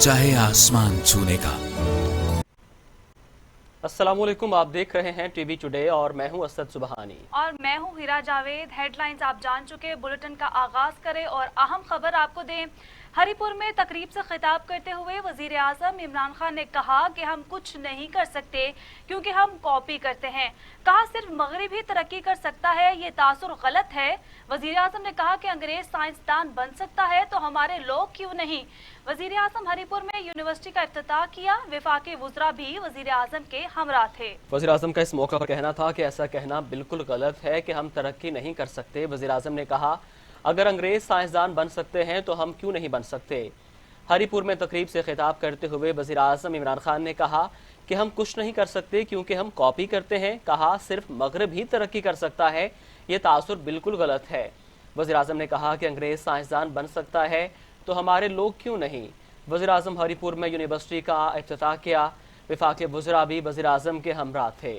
चाहे आसमान छूने का। अस्सलामुअलैकुम, आप देख रहे हैं टीवी टुडे और मैं हूं असद सुबहानी और मैं हूं हीरा जावेद। हेडलाइंस आप जान चुके, बुलेटिन का आगाज करें और अहम खबर आपको दें। हरिपुर में तकरीब से खिताब करते हुए वजीर आजम इमरान खान ने कहा कि हम कुछ नहीं कर सकते क्योंकि हम कॉपी करते हैं। कहा सिर्फ मगरिब ही तरक्की कर सकता है, ये तासुर गलत है। वजीर आजम ने कहा कि अंग्रेज साइंसदान बन सकता है तो हमारे लोग क्यों नहीं। वजीर आजम हरिपुर में यूनिवर्सिटी का इफ्तिताह किया। वफाकी वुज़रा भी वजीर आजम के हमरा थे। वजीर आजम का इस मौका पर कहना था कि ऐसा कहना बिल्कुल गलत है कि हम तरक्की नहीं कर सकते। वजीर आजम ने कहा अगर अंग्रेज साइंसदान बन सकते हैं तो हम क्यों नहीं बन सकते। हरिपुर में तकरीब से खिताब करते हुए वजीर आजम इमरान खान ने कहा कि हम कुछ नहीं कर सकते क्योंकि हम कॉपी करते हैं। कहा सिर्फ मगरब ही तरक्की कर सकता है, ये तासुर बिल्कुल गलत है। वजीर आजम ने कहा कि अंग्रेज साइंसदान बन सकता है तो हमारे लोग क्यों नहीं। वजीर आजम हरिपुर में यूनिवर्सिटी का इफ्तिताह किया। वफाकी वुज़रा भी वजीर आजम के हमरा थे।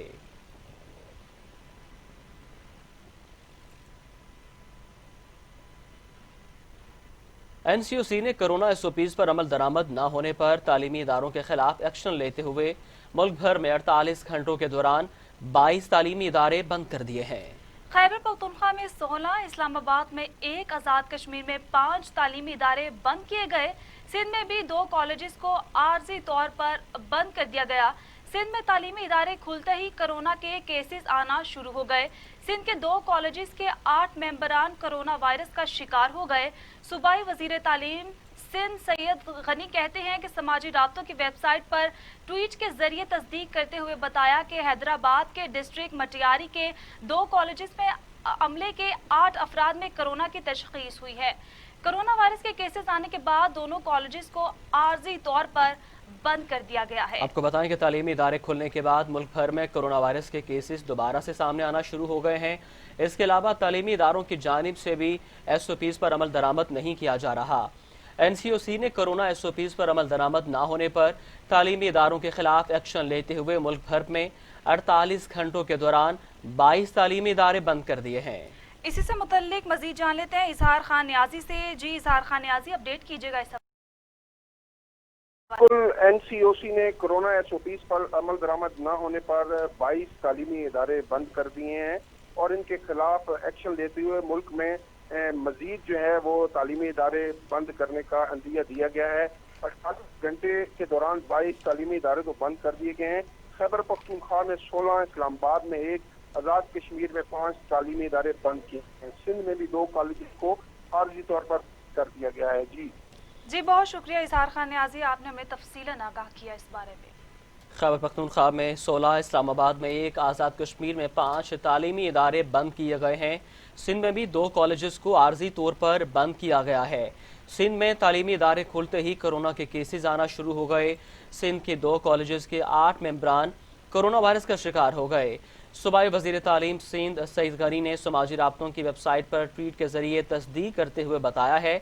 NCOC ने कोरोना SOPs पर अमल दरामद न होने पर तालीमी इदारों के खिलाफ एक्शन लेते हुए मुल्क भर में 48 घंटों के दौरान 22 तालीमी इदारे बंद कर दिए हैं। खैबर पख्तूनख्वा में 16, इस्लामाबाद में 1, आज़ाद कश्मीर में 5 तालीमी इदारे बंद किए गए। सिंध में भी 2 कॉलेजेस को आर्जी तौर पर बंद कर दिया गया। सिंध में तालीमी इदारे खुलते ही कोरोना के केसेस आना शुरू हो गए। सिंध के 2 कॉलेजेस के 8 मेंबरान कोरोना वायरस का शिकार हो गए। सूबाई वजीर तालीम सिंध सैयद गनी कहते हैं कि समाजी राब्तों की वेबसाइट पर ट्वीट के जरिए तस्दीक करते हुए बताया कि हैदराबाद के डिस्ट्रिक्ट मटियारी के 2 कॉलेजेस में अमले के 8 अफराद में कोरोना की तशखीस हुई है। कोरोना वायरस के केसेस आने के बाद दोनों कॉलेजेस को आर्जी तौर पर बंद कर दिया गया है। आपको बताएं कि तालीमी इदारे खुलने के बाद मुल्क भर में कोरोना वायरस के केसेस दोबारा से सामने आना शुरू हो गए हैं। इसके अलावा तालीमी इदारों की जानिब से भी SOPs पर अमल दरामद नहीं किया जा रहा। NCOC ने कोरोना SOPs पर अमल दरामद न होने पर तालीमी इदारों के खिलाफ एक्शन लेते हुए मुल्क भर में 48 घंटों के दौरान 22 तालीमी इदारे बंद कर दिए हैं। इसी से मुतल्लिक मजीद जान लेते हैं इजहार खान न्याजी से। जी इजहार खान न्याजी, अपडेट कीजिएगा इस। NCOC ने कोरोना SOPs पर अमल दरामद न होने पर 22 तालीमी इदारे बंद कर दिए हैं और इनके खिलाफ एक्शन लेते हुए मुल्क में मजीद जो है वो तालीमी इदारे बंद करने का अंदिया दिया गया है। 48 घंटे के दौरान 22 तालीमी इदारे तो बंद कर दिए गए हैं। खैबर पख्तूनख्वा में 16, इस्लामाबाद में 1, आज़ाद कश्मीर में 5 तालीमी इदारे बंद किए हैं। सिंध में भी 2 कॉलेज को आर्जी तौर पर कर दिया गया है। जी बहुत शुक्रिया इजहार खान न्याजी, आपने हमें तफसीलन आगाह किया इस बारे में। खैबर पख्तूनख्वा में 16, इस्लामाबाद में 1, आज़ाद कश्मीर में 5 तालीमी इदारे बंद किए गए हैं। सिंध में भी 2 कॉलेजेस को आर्जी तौर पर बंद किया गया है। सिंध में तालीमी इदारे खुलते ही कोरोना के केसेस आना शुरू हो गए। सिंध के 2 कॉलेजेस के 8 मेंबरान कोरोना वायरस का शिकार हो गए। सूबाई वजीर तालीम सिंध सईद गनी ने समाजी राब्तों की वेबसाइट पर ट्वीट के जरिए तस्दीक करते हुए बताया है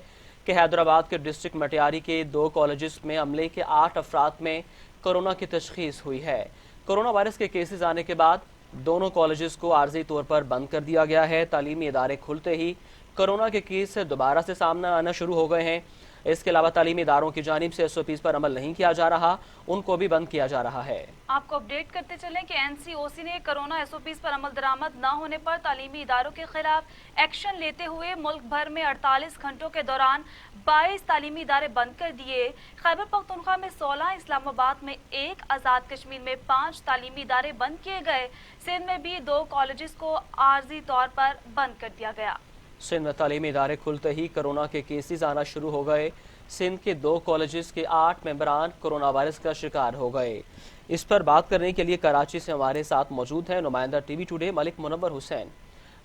कि हैदराबाद के डिस्ट्रिक्ट मटियारी के 2 कॉलेजेस में अमले के 8 अफराद में कोरोना की तशखीस हुई है। कोरोना वायरस के केसेस आने के बाद दोनों कॉलेजेस को आर्जी तौर पर बंद कर दिया गया है। तालीमी इदारे खुलते ही कोरोना के केस दोबारा से सामने आना शुरू हो गए हैं। इसके अलावा तालीमी इदारों की जानिब से SOPs पर अमल नहीं किया जा रहा, उनको भी बंद किया जा रहा है। आपको अपडेट करते चलें कि NCOC ने कोरोना SOPs पर अमल दरामद न होने पर तालीमी इदारों के खिलाफ एक्शन लेते हुए मुल्क भर में 48 घंटों के दौरान 22 तालीमी इदारे बंद कर दिए। खैबर पख्तूनख्वा में 16, इस्लामाबाद में 1, आज़ाद कश्मीर में 5 तालीमी इदारे बंद किए गए। सिंध में भी 2 कॉलेजेस को आर्जी तौर पर बंद कर दिया गया। सिंध में तालीमी इदारे खुलते ही कोरोना के केसेस आना शुरू हो गए। सिंध के 2 कॉलेजेस के 8 मेंबरान कोरोना वायरस का शिकार हो गए। इस पर बात करने के लिए कराची से हमारे साथ मौजूद हैं नुमाइंदा टीवी टुडे मलिक मुनव्वर हुसैन।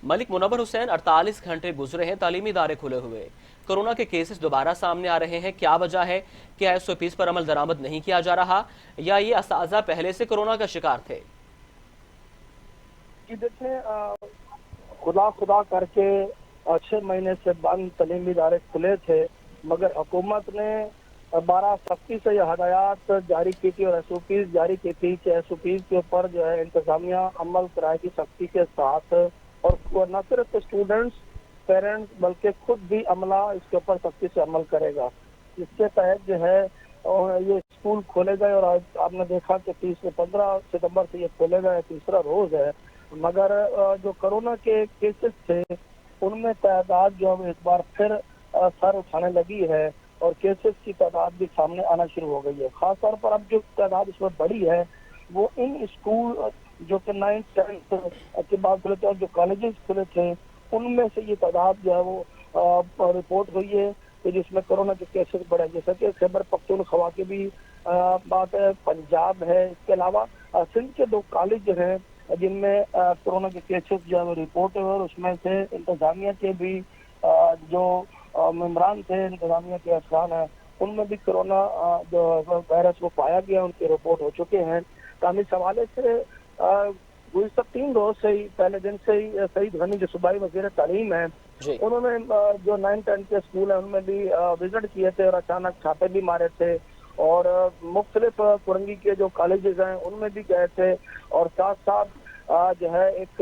मलिक मुनव्वर हुसैन, 48 घंटे गुजरे हैं तालीमी इदारे खुले हुए, कोरोना के केसेस दोबारा सामने आ रहे हैं, क्या वजह है? क्या SOPs पर अमल दरामद नहीं किया जा रहा या ये असातिज़ा पहले से कोरोना का शिकार थे? खुदा करके 6 महीने से बंद तालीमी इदारे खुले थे, मगर हुकूमत ने 12 सख्ती से यह हदायत जारी की थी और SOPs जारी की थी कि SOPs के ऊपर जो है इंतजामिया अमल कराएगी सख्ती के साथ, और न सिर्फ स्टूडेंट्स, पेरेंट्स बल्कि खुद भी अमला इसके ऊपर सख्ती से अमल करेगा। इसके तहत जो है और ये स्कूल खोले गए और आज आपने देखा कि 15 सितंबर से ये खोले गए, तीसरा रोज है। मगर जो कोरोना के केसेस थे उनमें तादाद जो है एक बार फिर सर उठाने लगी है और केसेस की तादाद भी सामने आना शुरू हो गई है। खास तौर पर अब जो तादाद इसमें बढ़ी है वो इन स्कूल जो कि 9th 10th के बाद खुले थे और जो कॉलेजेस खुले थे उनमें से ये तादाद जो है वो रिपोर्ट हुई है कि जिसमें कोरोना के केसेस बढ़े, जैसे कि खैबर पख्तूनख्वा की भी बात है, पंजाब है, इसके अलावा सिंध के 2 कॉलेज हैं जिनमें कोरोना के केसेस जो है वो रिपोर्ट हुए और उसमें से इंतजामिया के भी जो मेम्बरान थे, इंतजामिया के अफसरान हैं, उनमें भी कोरोना जो वायरस वो पाया गया, उनकी रिपोर्ट हो चुके हैं। तो हम इस हवाले से गुज़िश्ता 3 रोज से ही पहले दिन से ही सईद गनी जो सूबाई वज़ीर तालीम है उन्होंने जो 9th 10th के स्कूल है उनमें भी विजिट किए थे और अचानक छापे भी मारे थे और मुख्तलिफ कुरंगी के जो कॉलेजेस हैं उनमें भी गए थे और साथ साथ जो है एक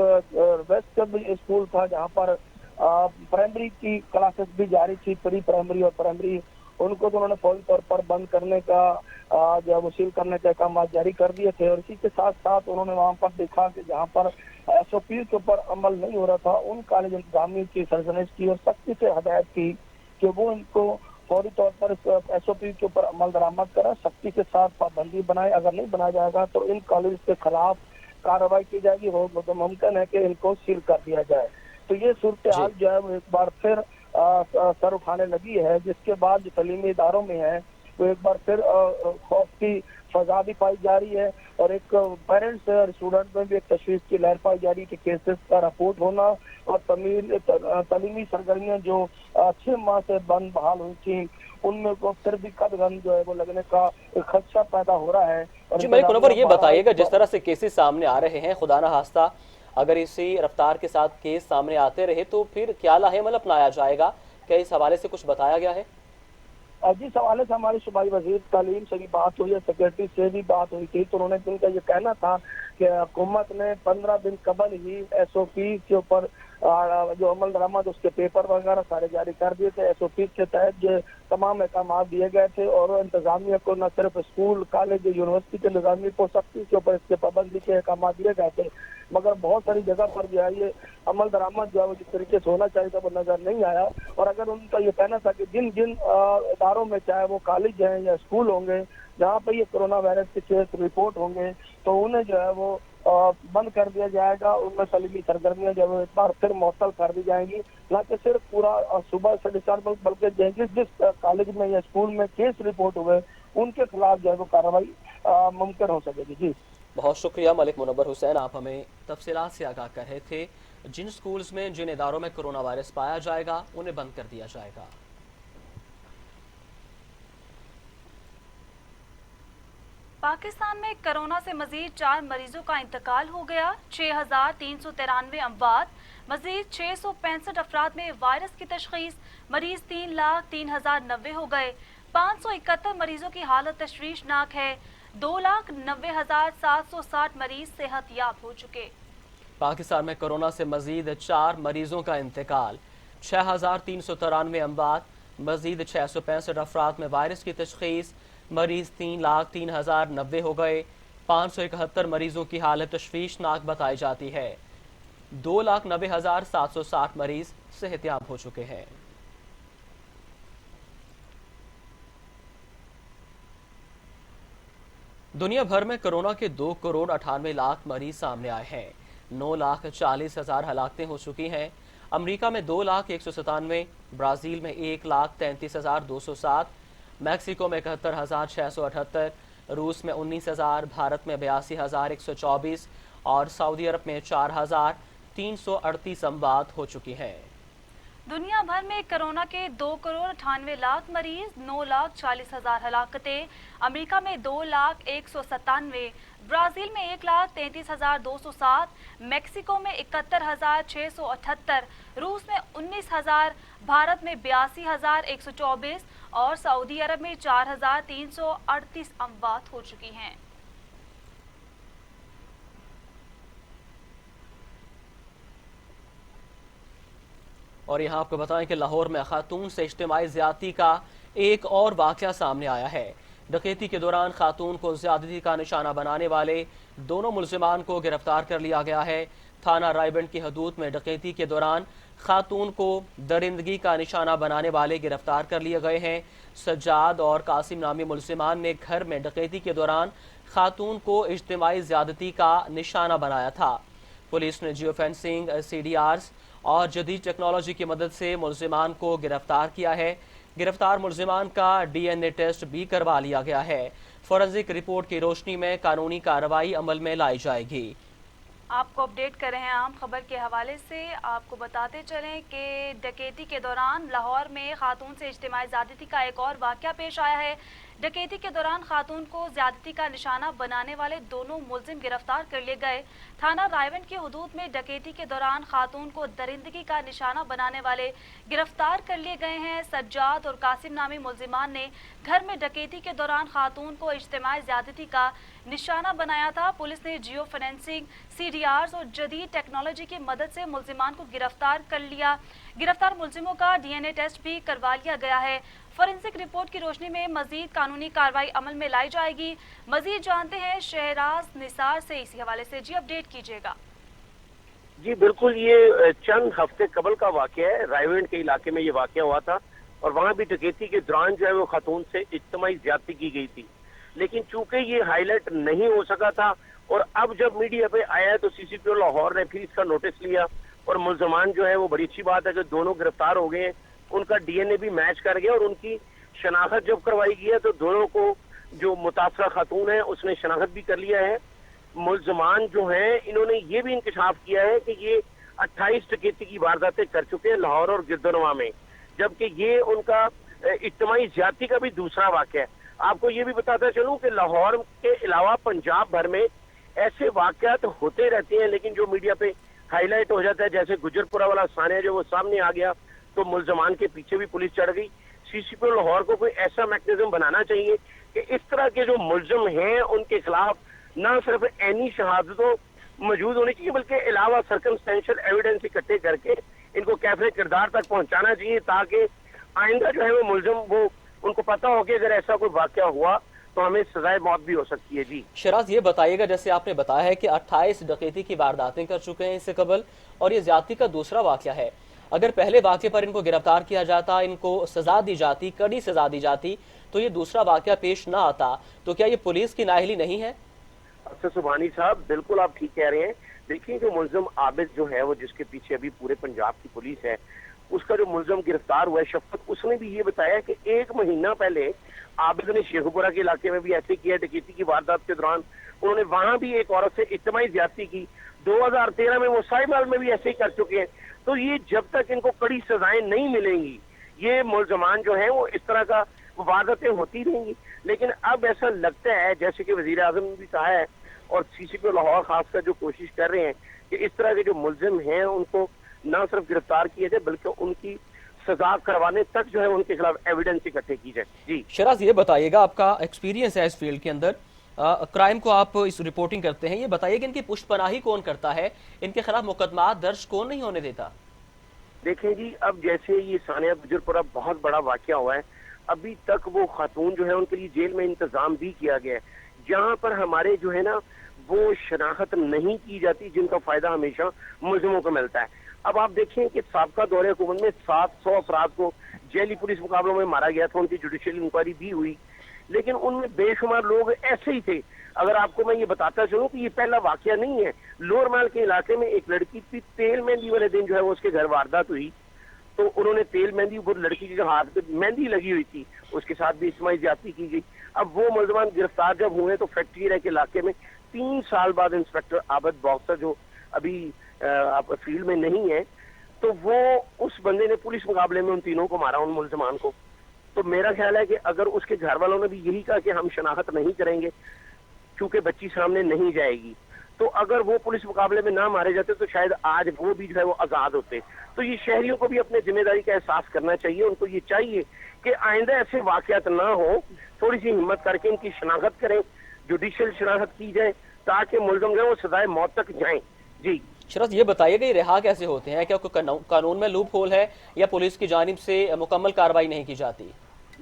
वेस्ट का भी स्कूल था जहाँ पर प्राइमरी की क्लासेस भी जारी थी, प्री प्राइमरी और प्राइमरी, उनको तो उन्होंने फौरी तौर पर बंद करने का जो है सील करने के अहकाम जारी कर दिए थे। और इसी के साथ साथ उन्होंने वहाँ पर देखा कि जहाँ पर SOP के ऊपर अमल नहीं हो रहा था उन कॉलेज इंतजामिया की सरजनिश की और सख्ती से हदायत की कि वो इनको फौरी तौर पर SOP के ऊपर अमल दरामद करें, सख्ती के साथ पाबंदी बनाए, अगर नहीं बनाया जाएगा तो इन कॉलेज के खिलाफ कार्रवाई की जाएगी, तो मुमकिन है कि इनको सील कर दिया जाए। तो ये सूरत हाल जो है वो एक बार फिर सर उठाने लगी है, जिसके बाद जो तलीमी इदारों में है वो एक बार फिर खौफ की फजा भी पाई जा रही है और एक पेरेंट्स और स्टूडेंट में भी एक तशवीश की लहर पाई जा रही है कि केसेस का रिपोर्ट होना और तलीमी सरगर्मियाँ जो 6 माह से बंद बहाल हुई थी उनमें को फिर भी कदगन जो है वो लगने का एक खदशा पैदा हो रहा है। जी मलिक मुनव्वर, ये बताइएगा जिस तरह से केसेस सामने आ रहे हैं, खुदा ना खास्ता अगर इसी रफ्तार के साथ केस सामने आते रहे तो फिर क्या लाहेमल अपनाया जाएगा, क्या इस हवाले से कुछ बताया गया है? जिस हवाले से हमारे सूबाई वज़ीर तालीम से भी बात हुई है, सेक्रेटरी से भी बात हुई थी, तो उन्होंने उनका ये कहना था कि हुकूमत ने 15 दिन कबल ही SOP के ऊपर जो अमल दरामद उसके पेपर वगैरह सारे जारी कर दिए थे। SOP के तहत जो तमाम अहकाम दिए गए थे और इंतजामिया को न सिर्फ स्कूल कॉलेज यूनिवर्सिटी के इंतजामिया को सख्ती के ऊपर इसके पाबंदी के अहकाम दिए गए थे, मगर बहुत सारी जगह पर जो है ये अमल दरामद जो है वो जिस तरीके से होना चाहिए था वो नजर नहीं आया। और अगर उनका ये कहना था कि जिन जिन इदारों में चाहे वो कॉलेज हैं या स्कूल होंगे जहाँ पर ये कोरोना वायरस के केस रिपोर्ट होंगे तो उन्हें जो है वो बंद कर दिया जाएगा, उनमें तलीमी सरगर्मियाँ जो एक बार फिर मुअत्तल कर दी जाएंगी, न कि सिर्फ पूरा सुबह से डिस्चार्ज बल्कि जिस कॉलेज में या स्कूल में केस रिपोर्ट हुए उनके खिलाफ जो है वो कार्रवाई मुमकिन हो सकेगी। जी बहुत शुक्रिया मलिक मुनव्वर हुसैन, आप हमें तफसीलात से आगाह कर रहे थे। जिन स्कूल्स में जिन इदारों में कोरोना वायरस पाया जाएगा उन्हें बंद कर दिया जाएगा। पाकिस्तान में कोरोना से मजीद 4 मरीजों का इंतकाल हो गया। 6,393 अमवात, मजीद 665 अफराद में वायरस की तशखीस, मरीज 3,03,090 हो गए। 571 मरीजों की हालत तशवीशनाक है। 2,90,760 मरीज सेहतयाब हो चुके। पाकिस्तान में कोरोना से मजीद 4 मरीजों का इंतकाल, 6,393 अमवात, मजीद 665 अफराद में वायरस की तशखीस, मरीज 3,03,090 हो गए। 571 मरीजों की हालत तशवीशनाक बताई जाती है। 2,90,760 मरीज सेहतयाब हो चुके हैं। दुनिया भर में कोरोना के 2,98,00,000 मरीज सामने आए हैं। 9,40,000 हलाकतें हो चुकी हैं। अमेरिका में 2,01,97, ब्राज़ील में 1,33,207, मैक्सिको में 71,678, रूस में 19,000, भारत में 82,124 और सऊदी अरब में 4,338 अमवात हो चुकी हैं। दुनिया भर में कोरोना के 2,98,00,000 मरीज, 9,40,000 हलाकतें। अमेरिका में 2,01,97, ब्राजील में 1,33,207, मैक्सिको में 71,678, रूस में 19,000, भारत में 82,124 और सऊदी अरब में 4,338 अमवात हो चुकी हैं। और यहाँ आपको बताएं कि लाहौर में खातून से इज्तिमाई ज़्यादती का एक और वाक़या सामने आया है। डकैती के दौरान खातून को ज्यादती का निशाना बनाने वाले दोनों मुलजिमान को गिरफ्तार कर लिया गया है। थाना रायबंद की हदूद में डकैती के दौरान खातून को दरिंदगी का निशाना बनाने वाले गिरफ्तार कर लिए गए हैं। सज्जाद और कासिम नामी मुलजिमान ने घर में डकैती के दौरान खातून को इज्तिमाई ज्यादती का निशाना बनाया था। पुलिस ने जियो फेंसिंग, CDRs और जदीद टेक्नोलॉजी की मदद से मुलजिमान को गिरफ्तार किया है। गिरफ्तार मुलजिमान का DNA टेस्ट भी करवा लिया गया है। फोरेंसिक रिपोर्ट की रोशनी में कानूनी कार्रवाई अमल में लाई जाएगी। आपको अपडेट कर रहे हैं आम खबर के हवाले से। आपको बताते चलें कि डकैती के दौरान लाहौर में खातून से इज्तिमाई ज़्यादती का एक और वाक़या पेश आया है। डकैती के दौरान खातून को ज़्यादती का निशाना बनाने वाले दोनों मुलजिम गिरफ्तार कर लिए गए। थाना रायबंद की हदूद में डकैती के दौरान खातून को दरिंदगी का निशाना बनाने वाले गिरफ्तार कर लिए गए हैं। सज्जाद और कासिम नामी मुलजिमान ने घर में डकैती के दौरान खातून को इज्तिमाई ज़्यादती का निशाना बनाया था। पुलिस ने जियो फोरेंसिक, CDRs और जदीद टेक्नोलॉजी की मदद से मुलजिमान को गिरफ्तार कर लिया। गिरफ्तार मुलजिमों का DNA टेस्ट भी करवा लिया गया है। फोरेंसिक रिपोर्ट की रोशनी में मजीद कानूनी कार्रवाई अमल में लाई जाएगी। मजीद जानते हैं शहराज निसार से, इसी हवाले से जी अपडेट कीजिएगा। जी बिल्कुल, ये चंद हफ्ते कबल का वाकया है। रायबंद के इलाके में ये वाकया हुआ था और वहाँ भी डकैती के दौरान जो है वो खातून से इज्तिमाई ज्यादती की गई थी, लेकिन चूंकि ये हाईलाइट नहीं हो सका था और अब जब मीडिया पे आया तो CCPO लाहौर ने फिर इसका नोटिस लिया और मुलजमान जो है वो, बड़ी अच्छी बात है कि दोनों गिरफ्तार हो गए हैं, उनका DNA भी मैच कर गया और उनकी शनाख्त जब करवाई गई है तो दोनों को, जो मुतासरा खातून है उसने शनाख्त भी कर लिया है। मुलजमान जो हैं इन्होंने ये भी इंकशाफ किया है कि ये 28 डकैती की वारदातें कर चुके हैं लाहौर और गिरदनवा में, जबकि ये उनका इज्तिमाई ज्यादती का भी दूसरा वाकया है। आपको ये भी बताता चलूं कि लाहौर के अलावा पंजाब भर में ऐसे वाकयात होते रहते हैं, लेकिन जो मीडिया पे हाईलाइट हो जाता है, जैसे गुजरपुरा वाला सानिया जो वो सामने आ गया तो मुलजमान के पीछे भी पुलिस चढ़ गई। CCPO लाहौर को कोई ऐसा मैकेनिज्म बनाना चाहिए कि इस तरह के जो मुलजम हैं उनके खिलाफ न सिर्फ ऐनी शहादतों मौजूद होनी चाहिए बल्कि अलावा सर्कमस्टेंशियल एविडेंस इकट्ठे करके इनको कैफे किरदार तक पहुंचाना चाहिए, ताकि आइंदा जो है वो मुलजम, वो उनको पता हो कि अगर ऐसा कोई वाकया हुआ तो हमें सजाए मौत भी हो सकती है। जी शराज, ये बताइएगा, जैसे आपने बताया है कि 28 डकैती की वारदातें कर चुके हैं इससे कबल और ये ज्यादती का दूसरा वाकया है, अगर पहले वाकये पर इनको गिरफ्तार किया जाता, इनको सजा दी जाती, कड़ी सजा दी जाती, तो ये दूसरा वाकया पेश ना आता, तो क्या ये पुलिस की नाअहली नहीं है? अच्छा सुभानी साहब, बिल्कुल आप ठीक कह रहे हैं। देखिए, जो मुलजम आबिद जो है वो, जिसके पीछे अभी पूरे पंजाब की पुलिस है, उसका जो मुलजम गिरफ्तार हुआ है शफकत, उसने भी ये बताया कि 1 महीना पहले आबिद ने शेखुपुरा के इलाके में भी ऐसे किया। डकैती की वारदात के दौरान उन्होंने वहां भी एक औरत से इज्तिमाई ज्यादती की। 2013 में वो साहिबाल में भी ऐसे ही कर चुके हैं। तो ये जब तक इनको कड़ी सजाएं नहीं मिलेंगी, ये मुलजमान जो है वो इस तरह का वारदातें होती रहेंगी। लेकिन अब ऐसा लगता है, जैसे कि वजीर आजम ने भी कहा है और CCPO लाहौर खासकर जो कोशिश कर रहे हैं कि इस तरह के जो मुलजिम हैं उनको न सिर्फ गिरफ्तार किया जाए बल्कि उनकी सजा करवाने तक जो है उनके खिलाफ एविडेंस इकट्ठे की जाए। जी शराज, ये बताइएगा, आपका एक्सपीरियंस है इस फील्ड के अंदर, क्राइम को आप इस रिपोर्टिंग करते हैं, ये बताइए कि इनकी पुष्टपनाही कौन करता है, इनके खिलाफ मुकदमा दर्ज कौन नहीं होने देता? देखें जी, अब जैसे ये सानिया गुजरपुरा बहुत बड़ा वाकया हुआ है, अभी तक वो खातून जो है उनके लिए जेल में इंतजाम भी किया गया है, जहाँ पर हमारे जो है ना वो शनाख्त नहीं की जाती, जिनका फायदा हमेशा मुलजिमों को मिलता है। अब आप देखें कि साबका दौरे हुकूमत में 700 अफराद को जेली पुलिस मुकाबलों में मारा गया था, उनकी जुडिशियल इंक्वायरी भी हुई, लेकिन उनमें बेशुमार लोग ऐसे ही थे। अगर आपको मैं ये बताता चलूं कि ये पहला वाकया नहीं है। लोअर माल के इलाके में एक लड़की थी, तेल मेहंदी वाले दिन जो है वो उसके घर वारदात हुई, तो उन्होंने तेल मेहंदी, वो लड़की के हाथ पे मेहंदी लगी हुई थी, उसके साथ भी इज्तिमाई ज्यादती की गई। अब वो मुलजमान गिरफ्तार जब हुए तो फैक्ट्री के इलाके में 3 साल बाद इंस्पेक्टर आबिद बॉक्सर, जो अभी आप फील्ड में नहीं है, तो वो उस बंदे ने पुलिस मुकाबले में उन तीनों को मारा, उन मुलजमान को। तो मेरा ख्याल है कि अगर उसके घर वालों ने भी यही कहा कि हम शनाख्त नहीं करेंगे क्योंकि बच्ची सामने नहीं जाएगी, तो अगर वो पुलिस मुकाबले में ना मारे जाते तो शायद आज वो भी जो है वो आजाद होते। तो ये शहरियों को भी अपने जिम्मेदारी का एहसास करना चाहिए, उनको ये चाहिए कि आइंदा ऐसे वाकयात ना हो, थोड़ी सी हिम्मत करके इनकी शनाख्त करें, जुडिशियल शनाख्त की जाए ताकि मुलजम जो है वो सजाए मौत तक जाएं। जी शरद, ये बताइएगा, ये रिहा कैसे होते हैं? क्या कोई कानून में लूप होल है या पुलिस की जानिब से मुकम्मल कार्रवाई नहीं की जाती?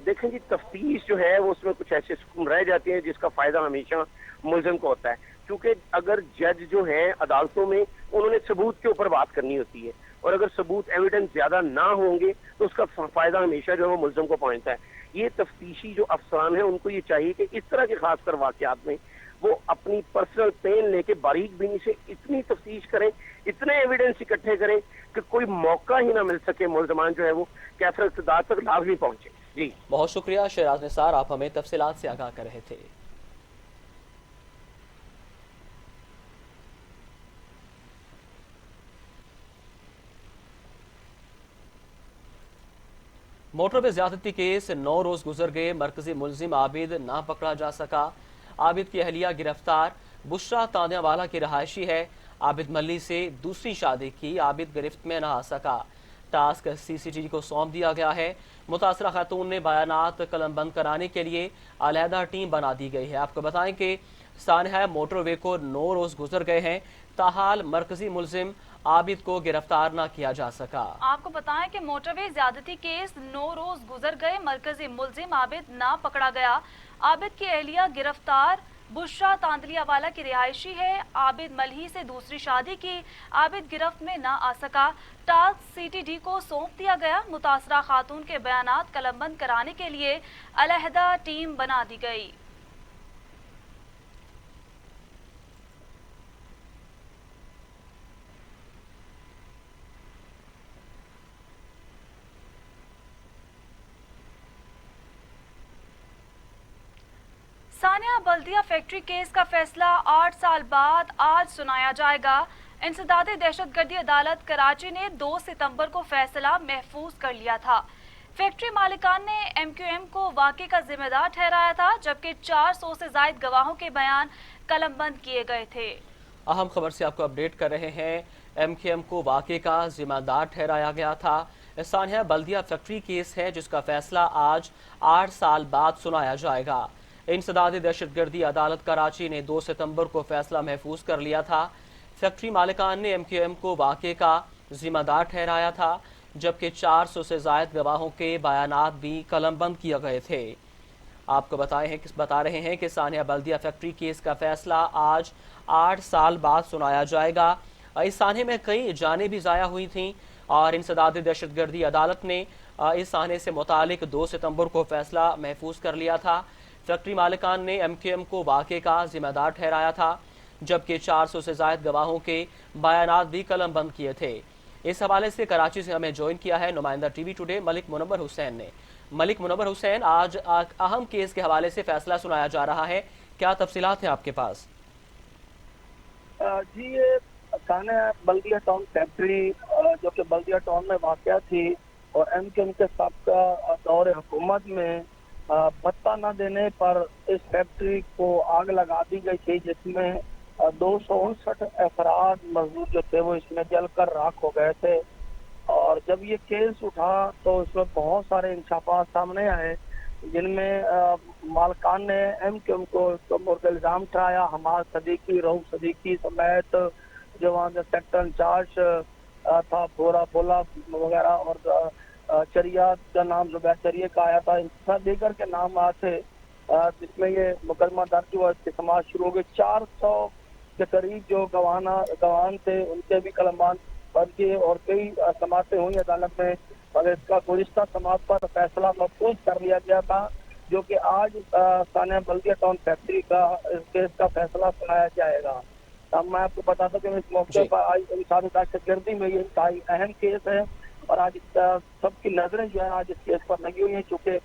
دیکھیں جی تفتیش جو ہے وہ اس میں کچھ ایسے حکم رہ جاتے ہیں جس کا فائدہ ہمیشہ ملزم کو ہوتا ہے، کیونکہ اگر جج جو ہیں عدالتوں میں انہوں نے ثبوت کے اوپر بات کرنی ہوتی ہے، اور اگر ثبوت ایویڈنس زیادہ نہ ہوں گے تو اس کا فائدہ ہمیشہ جو ہے وہ ملزم کو پہنچتا ہے۔ یہ تفتیشی جو افسران ہیں ان کو یہ چاہیے کہ اس طرح کے خاص کر واقعات میں وہ اپنی پرسنل پین لے کے باریک بینی سے اتنی تفتیش کریں، اتنے ایویڈنس اکٹھے کریں کہ کوئی موقع ہی نہ مل سکے ملزمان جو ہے وہ کیفر اقتدار تک لازمی پہنچے۔ جی بہت شکریہ شہراز نثار، آپ ہمیں تفصیلات سے آگاہ کر رہے تھے۔ موٹر وے زیادتی کیس 9 روز گزر گئے، مرکزی ملزم عابد نہ پکڑا جا سکا۔ عابد کی اہلیہ گرفتار، بشرا تانیہ والا کی رہائشی ہے۔ عابد ملی سے دوسری شادی کی، عابد گرفت میں نہ آ سکا۔ ٹاسک سی سی ٹی کو سونپ دیا گیا ہے۔ متاثرہ خاتون نے بیانات قلم بند کرانے کے لیے علیحدہ ٹیم بنا دی گئی ہے۔ آپ کو بتائیں کہ سانحہ موٹر وے کو 9 روز گزر گئے ہیں، تاحال مرکزی ملزم عابد کو گرفتار نہ کیا جا سکا۔ آپ کو بتائیں کہ موٹر وے زیادتی کیس 9 روز گزر گئے، مرکزی ملزم عابد نہ پکڑا گیا۔ عابد کی اہلیہ گرفتار، بشرا تاندلیہ والا کی رہائشی ہے۔ عابد ملہی سے دوسری شادی کی، عابد گرفت میں نہ آ سکا۔ ٹاسک سی ٹی ڈی کو سونپ دیا گیا۔ متاثرہ خاتون کے بیانات قلم بند کرانے کے لیے علیحدہ ٹیم بنا دی گئی۔ ثانیہ بلدیہ فیکٹری کیس کا فیصلہ 8 سال بعد آج سنایا جائے گا۔ انسداد دہشت گردی عدالت کراچی نے 2 ستمبر کو فیصلہ محفوظ کر لیا تھا۔ فیکٹری مالکان نے ایم کیو ایم کو واقعے کا ذمہ دار ٹھہرایا تھا، جبکہ 400 سے زائد گواہوں کے بیان قلم بند کیے گئے تھے۔ اہم خبر سے آپ کو اپڈیٹ کر رہے ہیں۔ ایم کیو ایم کو واقعے کا ذمہ دار ٹھہرایا گیا تھا۔ ثانیہ بلدیہ فیکٹری کیس ہے جس کا فیصلہ آج 8 سال بعد سنایا جائے گا۔ انسداد دہشت گردی عدالت کراچی نے 2 ستمبر کو فیصلہ محفوظ کر لیا تھا۔ فیکٹری مالکان نے ایم کیو ایم کو واقعے کا ذمہ دار ٹھہرایا تھا، جبکہ 400 سے زائد گواہوں کے بیانات بھی قلم بند کیے گئے تھے۔ آپ کو بتا رہے ہیں کہ ثانیہ بلدیہ فیکٹری کیس کا فیصلہ آج 8 سال بعد سنایا جائے گا۔ اس سانحے میں کئی جانیں بھی ضائع ہوئی تھیں اور انسداد دہشت گردی عدالت نے اس سانحے سے متعلق 2 ستمبر کو فیصلہ محفوظ کر لیا تھا۔ فیکٹری مالکان نے ایم کیو ایم کو واقعے کا ذمہ دار ٹھہرایا تھا، جبکہ 400 سے زائد گواہوں کے بیانات بھی قلم بند کیے تھے۔ اس حوالے سے کراچی سے ہمیں جوائن کیا ہے نمائندہ ٹی وی ٹوڈے ملک منور حسین نے۔ ملک منور حسین، آج اہم کیس کے حوالے سے فیصلہ سنایا جا رہا ہے، کیا تفصیلات ہیں آپ کے پاس؟ جی، یہ ثانیہ بلدیہ ٹاؤن فیکٹری جو کہ بلدیہ ٹاؤن میں واقع تھی اور ایم کیو ایم کے سابقہ دور حکومت میں پتہ نہ دینے پر اس فیکٹری کو آگ لگا دی گئی تھی، جس میں 259 افراد مزدور جو تھے وہ اس میں جل کر راکھ ہو گئے تھے۔ اور جب یہ کیس اٹھا تو اس میں بہت سارے انکشافات سامنے آئے، جن میں مالکان نے ایم کیو ایم کو مورد الزام ٹھہرایا۔ حماد صدیقی، رؤف صدیقی سمیت جو وہاں سیکٹر انچارج تھا بورا بولا وغیرہ، اور چریا کا نام زبیر چریے کا آیا تھا، دیگر کے نام آتے، جس میں یہ مقدمہ درج ہوا، اس کی سماعت شروع ہو گئی۔ 400 کے قریب جو گواہان تھے ان کے بھی کلمات بند کیے اور کئی سماعتیں ہوئی عدالت میں، اور اس کا گزشتہ سماعت پر فیصلہ محفوظ کر لیا گیا تھا، جو کہ آج ثانیہ بلدیہ ٹاؤن فیکٹری کا اس کیس کا فیصلہ سنایا جائے گا۔ اب میں آپ کو بتاتا ہوں کہ اس موقع پر آج انسداد دہشت گردی میں یہ انتہائی اہم کیس ہے، اور آج سب کی نظریں جو ہے آج اس کیس پر لگی ہوئی ہیں، چونکہ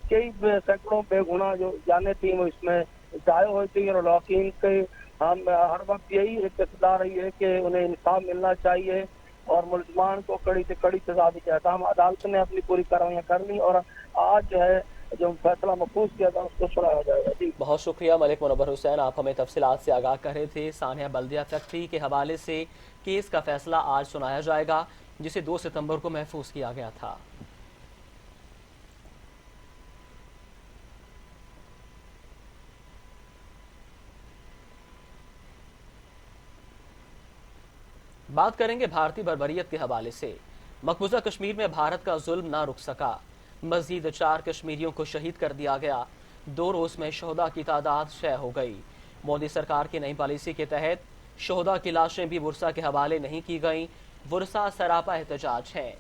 کئی سینکڑوں بے گناہ جو جانیں تھیں وہ اس میں ضائع ہوئی تھی، اور لوکین کے ہم ہر وقت یہی اقتدا رہی ہے کہ انہیں انصاف ملنا چاہیے اور ملزمان کو کڑی سے کڑی سزا دی جائے۔ ہم عدالت نے اپنی پوری کارروائیاں کر لی اور آج جو ہے جو فیصلہ محفوظ کیا تھا اس کو سنایا جائے گا۔ جی بہت شکریہ ملک منور حسین، آپ ہمیں تفصیلات سے آگاہ کر رہے تھے۔ ثانیہ بلدیہ فیکٹری کے حوالے سے کیس کا فیصلہ آج سنایا جائے گا، جسے 2 ستمبر کو محفوظ کیا گیا تھا۔ بات کریں گے بھارتی بربریت کے حوالے سے۔ مقبوضہ کشمیر میں بھارت کا ظلم نہ رک سکا۔ मजीद 4 कश्मीरियों को शहीद कर दिया गया। 2 रोज में शहदा की तादाद 6 हो गई। मोदी सरकार की नई पॉलिसी के तहत शहदा की लाशें भी वर्सा के हवाले नहीं की गईं। वर्सा सरापा एहतजाज है।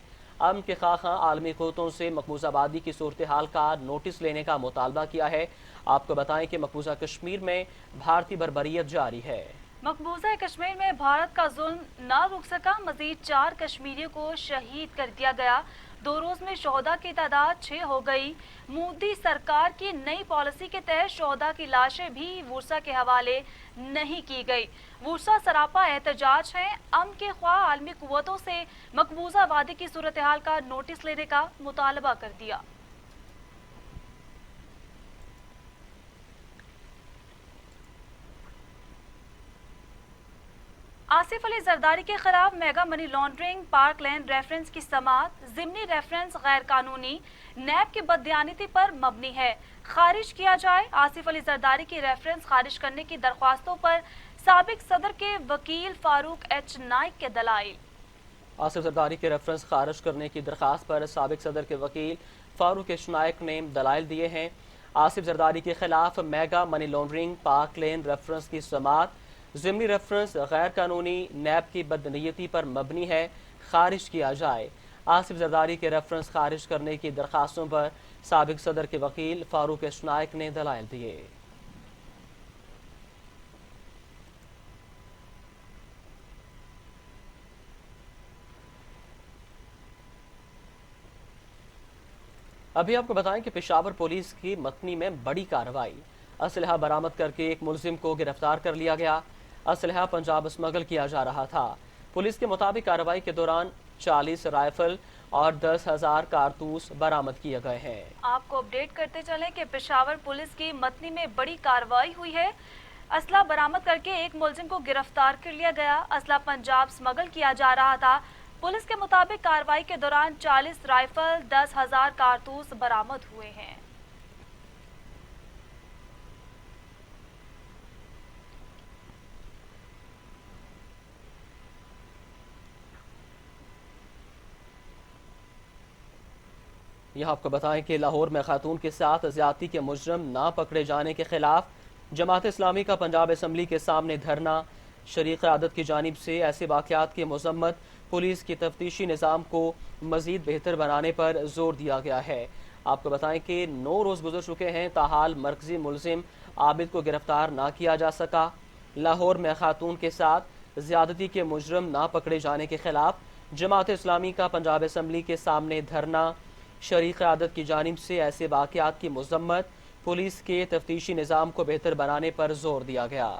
अमन के खाखा आलमी क़ुव्वतों से मकबूजा आबादी की सूरत हाल का नोटिस लेने का मुतालबा किया है। आपको बताएं कि मकबूजा कश्मीर में भारतीय बर्बरियत जारी है। मकबूजा कश्मीर में भारत का जुल्म न रुक सका, मजीद 4 कश्मीरियों को शहीद कर दिया गया। 2 रोज में शहदा की तादाद 6 हो गई। मोदी सरकार की नई पॉलिसी के तहत शहदा की लाशें भी वर्सा के हवाले नहीं की गई। वर्सा सरापा एहतजाज है। अमन के ख्वाह आलमी कुव्वतों से मकबूजा आबादी की सूरत हाल का नोटिस लेने का मुतालबा कर दिया। आसिफ अली जरदारी के खिलाफ mega money laundering, park land reference की समाअत, जिमनी रेफरेंस गैर कानूनी, नैब की बददियानती पर मबनी है, खारिज किया जाए। आसिफ अली जरदारी की रेफरेंस खारिज करने की दरख्वास्तों पर साबिक सदर के वकील फारूक एच नाइक के दलाइल। आसिफ जरदारी के रेफरेंस खारिज करने की दरख्वास्त पर साबिक सदर के वकील फारूक एच नाइक ने दलाइल दिए हैं। आसिफ जरदारी के खिलाफ mega money laundering, park land reference की समाअत, ज़िमनी रेफरेंस गैर कानूनी, नैब की बदनीयती पर मबनी है, खारिज किया जाए। आसिफ जरदारी के रेफरेंस खारिज करने की दरख्वास्तों पर साबिक सदर के वकील फारूक एच नाइक ने दलाइल दिए। अभी आपको बताएं कि पेशावर पुलिस की मतनी में बड़ी कार्रवाई, असलहा बरामद करके एक मुलजिम को गिरफ्तार कर लिया गया। असलहा पंजाब स्मगल किया जा रहा था। पुलिस के मुताबिक कार्रवाई के दौरान 40 राइफल और 10,000 कारतूस बरामद किए गए हैं। आपको अपडेट करते चलें कि पेशावर पुलिस की मतनी में बड़ी कार्रवाई हुई है। असला बरामद करके एक मुलजिम को गिरफ्तार कर लिया गया। असला पंजाब स्मगल किया जा रहा था। पुलिस के मुताबिक कार्रवाई के दौरान 40 राइफल, 10,000 कारतूस बरामद हुए हैं। यह आपको बताएं कि लाहौर में खातून के साथ ज्यादती के मुजरम ना पकड़े जाने के खिलाफ जमात इस्लामी का पंजाब असम्बली के सामने धरना। शरीक क़यादत की जानिब से ऐसे वाक़यात की मज़म्मत, पुलिस की तफ्तीशी निज़ाम को मज़ीद बेहतर बनाने पर जोर दिया गया है। आपको बताएं कि 9 रोज़ गुजर चुके हैं, ताहाल मरकजी मुलजिम आबिद को गिरफ्तार ना किया जा सका। लाहौर में खातून के साथ ज्यादती के मुजरम ना पकड़े जाने के खिलाफ जमात इस्लामी का पंजाब असम्बली के सामने धरना। शरीक क़यादत की जानिब से ऐसे वाक़यात की मज़म्मत, पुलिस के तफ्तीशी निज़ाम को बेहतर बनाने पर जोर दिया गया।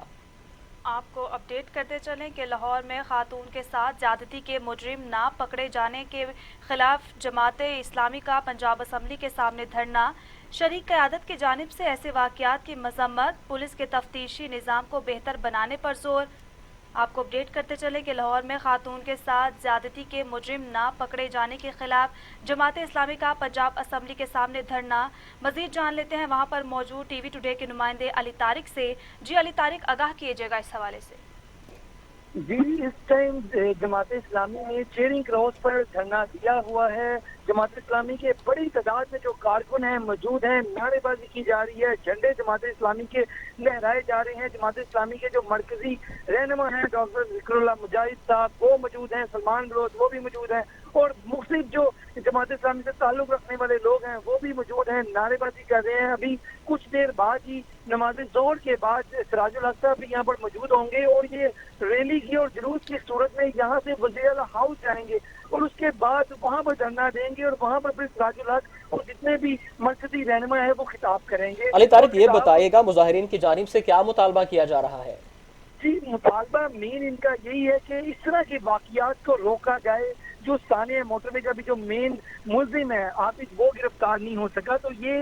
आपको अपडेट करते चलें कि लाहौर में खातून के साथ ज्यादती के मुजरिम ना पकड़े जाने के खिलाफ जमात इस्लामी का पंजाब असम्बली के सामने धरना। शरीक क़यादत की जानिब से ऐसे वाक़यात की मज़म्मत, पुलिस के तफ्तीशी निज़ाम को बेहतर बनाने पर जोर। आपको अपडेट करते चले कि लाहौर में खातून के साथ ज्यादती के मुजरिम ना पकड़े जाने के खिलाफ जमात इस्लामी का पंजाब असम्बली के सामने धरना। मजीद जान लेते हैं वहां पर मौजूद टीवी टुडे के नुमाइंदे अली तारिक से। जी अली तारिक, आगाह कीजिएगा इस हवाले से। जी, इस टाइम जमात इस्लामी ने चेयरिंग क्रॉस पर धरना दिया हुआ है। जमात इस्लामी के बड़ी तादाद में जो कारकुन हैं मौजूद हैं, नारेबाजी की जा रही है, झंडे जमात इस्लामी के लहराए जा रहे हैं। जमात इस्लामी के जो मरकजी रहनुमा हैं डॉक्टर ज़िक्रुल्लाह मुजाहिद साहब वो मौजूद हैं, सलमान बलोच वो भी मौजूद हैं, और मुख्तलिफ जो जमात इस्लामी से ताल्लुक रखने वाले लोग हैं वो भी मौजूद हैं, नारेबाजी कर रहे हैं। अभी कुछ देर बाद ही नमाज जोहर के बाद सिराजुल हक साहब भी यहाँ पर मौजूद होंगे और ये रैली की और जुलूस की सूरत में यहाँ से वज़ीर हाउस जाएंगे और उसके बाद वहाँ पर धरना देंगे और वहाँ पर फिर सिराजुल हक और जितने भी मरकजी रहनुमा है वो खिताब करेंगे। अली तारिक, ये बताइएगा मुजाहिरीन की जानिब से क्या मुतालबा किया जा रहा है? जी, मुतालबा मेन इनका यही है कि इस तरह के वाक़यात को रोका जाए। जो सानिया मोटरवे का भी जो मेन मुलजिम है आबिद वो गिरफ्तार नहीं हो सका, तो ये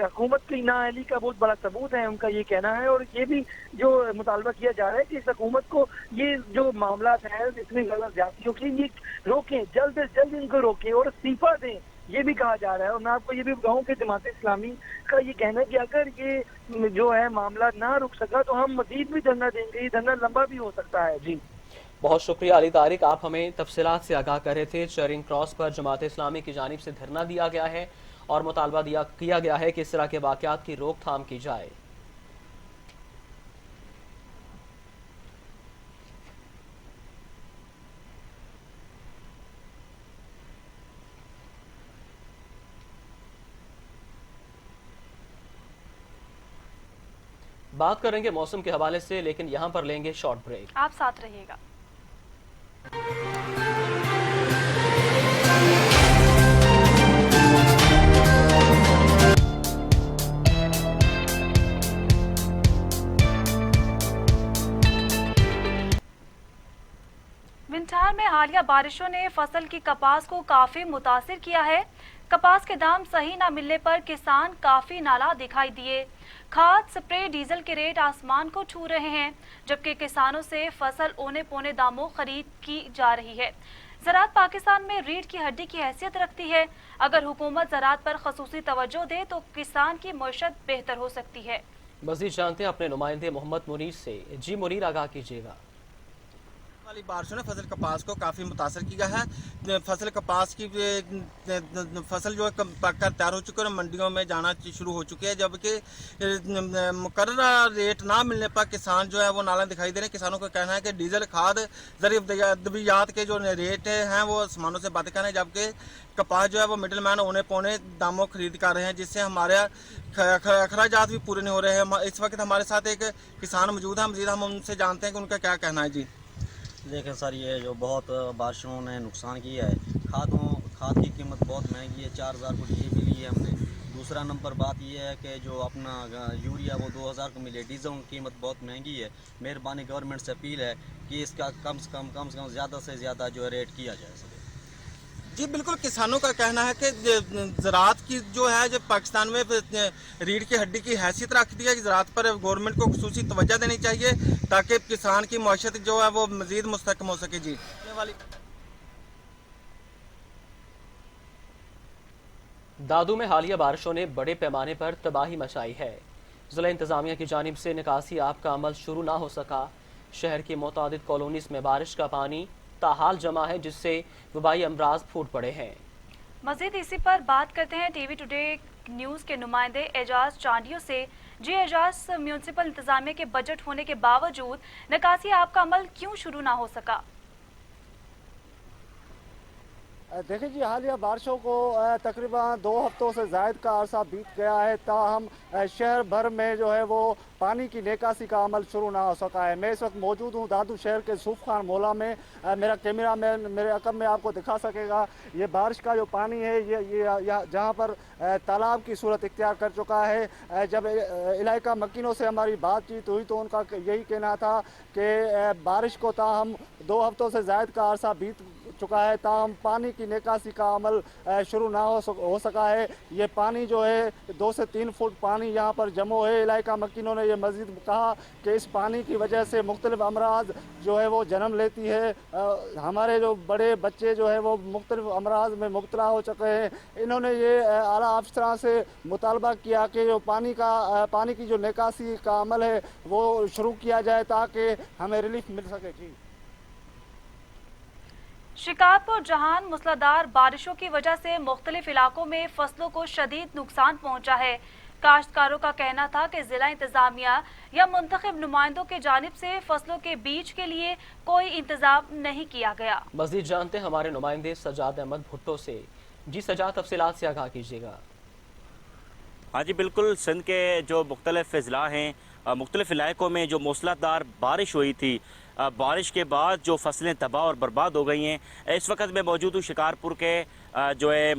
हुकूमत की नाअहली का बहुत बड़ा सबूत है, उनका ये कहना है। और ये भी जो मुतालबा किया जा रहा है कि इस हुकूमत को ये जो मामला है इसमें गलत जातियों की ये रोकें, जल्द से जल्द इनको रोकें और इस्तीफा दें, ये भी कहा जा रहा है। और मैं आपको ये भी बताऊं कि जमात इस्लामी का ये कहना है कि अगर ये जो है मामला ना रुक सका तो हम मजीद भी धरना देंगे, ये धरना लंबा भी हो सकता है। जी بہت شکریہ علی طارق، آپ ہمیں تفصیلات سے آگاہ کر رہے تھے۔ چیرنگ کراس پر جماعت اسلامی کی جانب سے دھرنا دیا گیا ہے اور مطالبہ کیا گیا ہے کہ اس طرح کے واقعات کی روک تھام کی جائے۔ بات کریں گے موسم کے حوالے سے، لیکن یہاں پر لیں گے شارٹ بریک۔ آپ ساتھ رہیے گا۔ ونٹھار میں حالیہ بارشوں نے فصل کی کپاس کو کافی متاثر کیا ہے۔ کپاس کے دام صحیح نہ ملنے پر کسان کافی نالاں دکھائی دیے۔ کھاد، سپرے، ڈیزل کے ریٹ آسمان کو چھو رہے ہیں، جبکہ کسانوں سے فصل اونے پونے داموں خرید کی جا رہی ہے۔ زراعت پاکستان میں ریڑھ کی ہڈی کی حیثیت رکھتی ہے۔ اگر حکومت زراعت پر خصوصی توجہ دے تو کسان کی معیشت بہتر ہو سکتی ہے۔ مزید جانتے ہیں اپنے نمائندے محمد منیر سے۔ جی منیر، آگاہ کیجیے گا۔ والی بارشوں نے فصل کپاس کو کافی متاثر کیا ہے۔ فصل کپاس کی فصل جو ہے پک کر تیار ہو چکی ہے اور منڈیوں میں جانا شروع ہو چکی ہے، جبکہ مقررہ ریٹ نہ ملنے پر کسان جو ہے وہ نالاں دکھائی دے رہے ہیں۔ کسانوں کا کہنا ہے کہ ڈیزل، کھاد، زرعی ادویات کے جو ریٹ ہیں وہ آسمانوں سے باتیں کر رہے ہیں، جبکہ کپاس جو ہے وہ مڈل مین اونے پونے داموں خرید کر رہے ہیں، جس سے ہمارے اخراجات بھی پورے نہیں ہو رہے ہیں۔ اس وقت ہمارے ساتھ ایک کسان موجود ہے، مزید ہم ان سے جانتے ہیں کہ ان کا کیا کہنا ہے۔ جی دیکھیں سر، یہ جو بہت بارشوں نے نقصان کیا ہے، کھاد کی قیمت بہت مہنگی ہے، 4000 کو ڈی اے پی لی ہے ہم نے۔ دوسرا نمبر بات یہ ہے کہ جو اپنا یوریا وہ 2000 کو ملے، ڈیزل کی قیمت بہت مہنگی ہے۔ مہربانی گورنمنٹ سے اپیل ہے کہ اس کا کم سے کم زیادہ سے زیادہ جو ہے ریٹ کیا جائے سکے۔ جی بالکل، کسانوں کا کہنا ہے کہ زراعت کی جو ہے جو پاکستان میں ریڑھ کی ہڈی کی حیثیت رکھتی ہے، زراعت پر گورنمنٹ کو خصوصی توجہ دینی چاہیے تاکہ کسان کی معیشت جو ہے وہ مزید مستحکم ہو سکے۔ جی دادو میں حالیہ بارشوں نے بڑے پیمانے پر تباہی مچائی ہے۔ ضلع انتظامیہ کی جانب سے نکاسی آب کا عمل شروع نہ ہو سکا۔ شہر کی متعدد کالونیز میں بارش کا پانی تاحال جمع ہے، جس سے وبائی امراض پھوٹ پڑے ہیں۔ مزید اسی پر بات کرتے ہیں ٹی وی ٹوڈے نیوز کے نمائندے اعجاز چانڈیو سے۔ جی اعجاز، میونسپل انتظامیہ کے بجٹ ہونے کے باوجود نکاسی آب کا عمل کیوں شروع نہ ہو سکا؟ دیکھیں جی، حالیہ بارشوں کو تقریباً 2 ہفتوں سے زائد کا عرصہ بیت گیا ہے، تاہم شہر بھر میں جو ہے وہ پانی کی نکاسی کا عمل شروع نہ ہو سکا ہے۔ میں اس وقت موجود ہوں دادو شہر کے صوف خان مولا میں۔ میرا کیمرہ مین میرے عقب میں آپ کو دکھا سکے گا، یہ بارش کا جو پانی ہے یہ جہاں پر تالاب کی صورت اختیار کر چکا ہے۔ جب علاقہ مکینوں سے ہماری بات چیت ہوئی تو ان کا یہی کہنا تھا کہ بارش کو تاہم 2 ہفتوں سے زائد کا عرصہ بیت چکا ہے، تاہم پانی کی نکاسی کا عمل شروع نہ ہو سکا ہے۔ یہ پانی جو ہے 2 سے 3 فٹ پانی یہاں پر جمع ہے۔ علاقہ مکینوں نے یہ مزید کہا کہ اس پانی کی وجہ سے مختلف امراض جو ہے وہ جنم لیتی ہے۔ ہمارے جو بڑے بچے جو ہے وہ مختلف امراض میں مبتلا ہو چکے ہیں۔ انہوں نے یہ اعلیٰ افسران سے مطالبہ کیا کہ جو پانی کی جو نکاسی کا عمل ہے وہ شروع کیا جائے تاکہ ہمیں ریلیف مل سکے۔ جی شکارپور جہان موسلادھار بارشوں کی وجہ سے مختلف علاقوں میں فصلوں کو شدید نقصان پہنچا ہے۔ کاشتکاروں کا کہنا تھا کہ ضلع انتظامیہ یا منتخب نمائندوں کی جانب سے فصلوں کے بیج کے لیے کوئی انتظام نہیں کیا گیا۔ مزید جانتے ہیں ہمارے نمائندے سجاد احمد بھٹو سے۔ جی سجاد، تفصیلات سے آگاہ کیجیے گا۔ ہاں جی بالکل، سندھ کے جو مختلف اضلاع ہیں، مختلف علاقوں میں جو موسلادھار بارش ہوئی تھی، بارش کے بعد جو فصلیں تباہ اور برباد ہو گئی ہیں۔ اس وقت میں موجود ہوں شکارپور کے جو ہے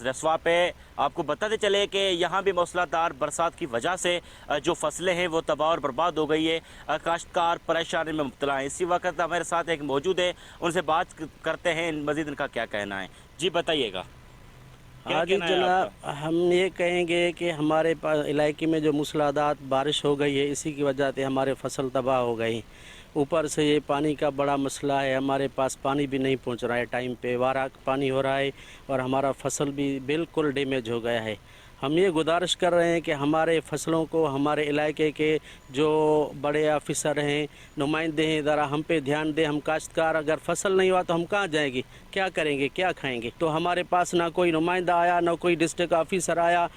رسوا پہ۔ آپ کو بتاتے چلے کہ یہاں بھی موسلادھار برسات کی وجہ سے جو فصلیں ہیں وہ تباہ اور برباد ہو گئی ہے۔ کاشتکار پریشانی میں مبتلا ہیں۔ اسی وقت ہمارے ساتھ ایک موجود ہے، ان سے بات کرتے ہیں مزید ان کا کیا کہنا ہے۔ جی بتائیے گا۔ ہاں جی جناب، ہم یہ کہیں گے کہ ہمارے علاقے میں جو موسلادھار بارش ہو گئی ہے، اسی کی وجہ سے ہمارے فصل تباہ ہو گئی۔ اوپر سے یہ پانی کا بڑا مسئلہ ہے، ہمارے پاس پانی بھی نہیں پہنچ رہا ہے ٹائم پہ، وارہ پانی ہو رہا ہے اور ہمارا فصل بھی بالکل ڈیمیج ہو گیا ہے۔ हम ये गुजारिश कर रहे हैं कि हमारे फसलों को हमारे इलाके के जो बड़े ऑफिसर हैं, नुमाइंदे हैं, ज़रा हम पे ध्यान दें। हम काश्तकार अगर फसल नहीं हुआ तो हम कहाँ जाएंगे, क्या करेंगे, क्या खाएंगे? तो हमारे पास ना कोई नुमाइंदा आया, ना कोई डिस्ट्रिक्ट ऑफिसर आया।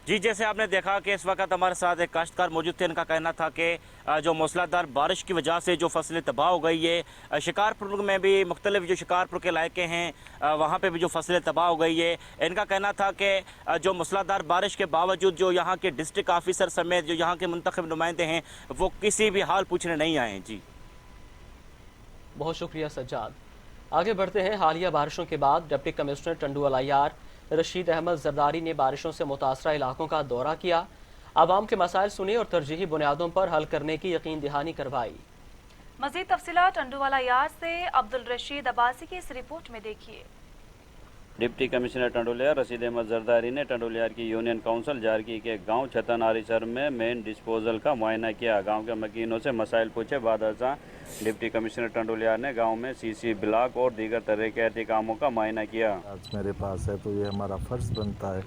जी, जैसे आपने देखा कि इस वक्त हमारे साथ एक काश्तकार मौजूद थे। इनका कहना था कि जो मूसलाधार बारिश की वजह से जो फसलें तबाह हो गई है, शिकारपुर में भी मुख्तलिफ जो शिकारपुर के इलाके हैं वहाँ पे भी जो फसलें तबाह हो गई है। इनका कहना था कि जो मूसलाधार बारिश के बावजूद जो यहाँ के डिस्ट्रिक्ट ऑफिसर समेत जो यहाँ के मुंतखब नुमाइंदे हैं वो किसी भी हाल पूछने नहीं आए हैं। जी, बहुत शुक्रिया सज्जाद। आगे बढ़ते हैं। हालिया बारिशों के बाद डिप्टी कमिश्नर टंडू अलायार रशीद अहमद जरदारी ने बारिशों से मुतासरा इलाकों का दौरा किया, आवाम के मसाइल सुने और तरजीही बुनियादों पर हल करने की यकीन दहानी करवाई। मज़ीद तफसीलात टंडू अलायार से अब्दुल रशीद अब्बासी की इस रिपोर्ट में देखिए। डिप्टी कमिश्नर टंडोलियार रशीद अहमद जरदारी ने टंडोलियार की यूनियन काउंसिल जारकी के गांव छतनारीसर में मेन डिस्पोजल का मुआयना किया। गांव के मकीनों से मसाइल पूछे। बाद अज़ां डिप्टी कमिश्नर टंडोलियार ने गांव में सीसी ब्लॉक और दीगर तरक्याती कामों का मुआयना किया। आज मेरे पास है तो ये हमारा फ़र्ज़ बनता है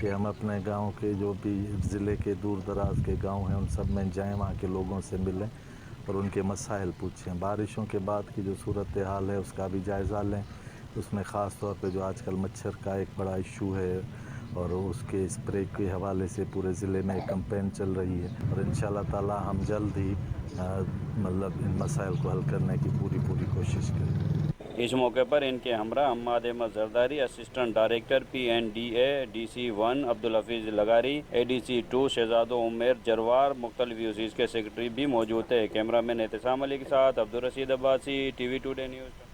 कि हम अपने गाँव के जो भी ज़िले के दूर दराज के गाँव हैं उन सब में जाएँ, वहाँ के लोगों से मिलें और उनके मसाइल पूछें। बारिशों के बाद की जो सूरत हाल है उसका भी जायज़ा लें। उसमें ख़ास तौर पे जो आजकल मच्छर का एक बड़ा इशू है और उसके स्प्रे के हवाले से पूरे ज़िले में एक कैंपेन चल रही है और इंशाअल्लाह ताला हम जल्द ही मतलब इन मसाइल को हल करने की पूरी कोशिश करें। इस मौके पर इनके हमरा Hammad Ahmed Zardari, assistant director PNDA DC1 Abdul Hafeez Lagari, ADC2 Shahzado Umer Jarwar, मुख्तलिफ यूसीज़ के सेक्रेटरी भी मौजूद थे। कैमरामैन एहतसाम अली के साथ Abdul Rashid Abbasi, TV today news.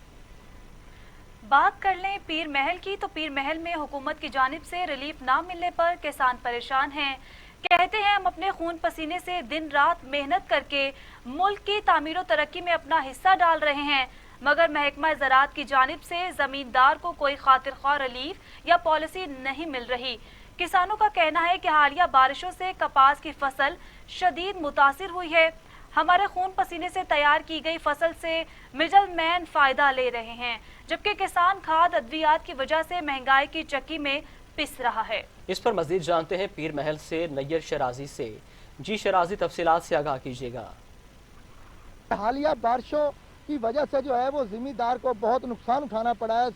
बात कर लें पीर महल की, तो पीर महल में हुकूमत की जानिब से रिलीफ ना मिलने पर किसान परेशान हैं। कहते हैं हम अपने खून पसीने से दिन रात मेहनत करके मुल्क की तामीर और तरक्की में अपना हिस्सा डाल रहे हैं, मगर महकमा ज़राअत की जानिब से ज़मींदार को कोई खातिर ख्वाह रिलीफ या पॉलिसी नहीं मिल रही। किसानों का कहना है कि हालिया बारिशों से कपास की फसल शदीद मुतासिर हुई है। हमारे खून पसीने से तैयार की गई फसल से मिडल मैन फ़ायदा ले रहे हैं, जबकि किसान खाद अद्वियात की वजह से महंगाई की चक्की में पिस रहा है। इस पर मजीद जानते हैं पीर महल से नैयर शराजी से। जी शराजी, तफसीलात से आगाह कीजिएगा। हालिया बारिशों की वजह से जो है वो ज़मींदार को बहुत नुकसान उठाना पड़ा है।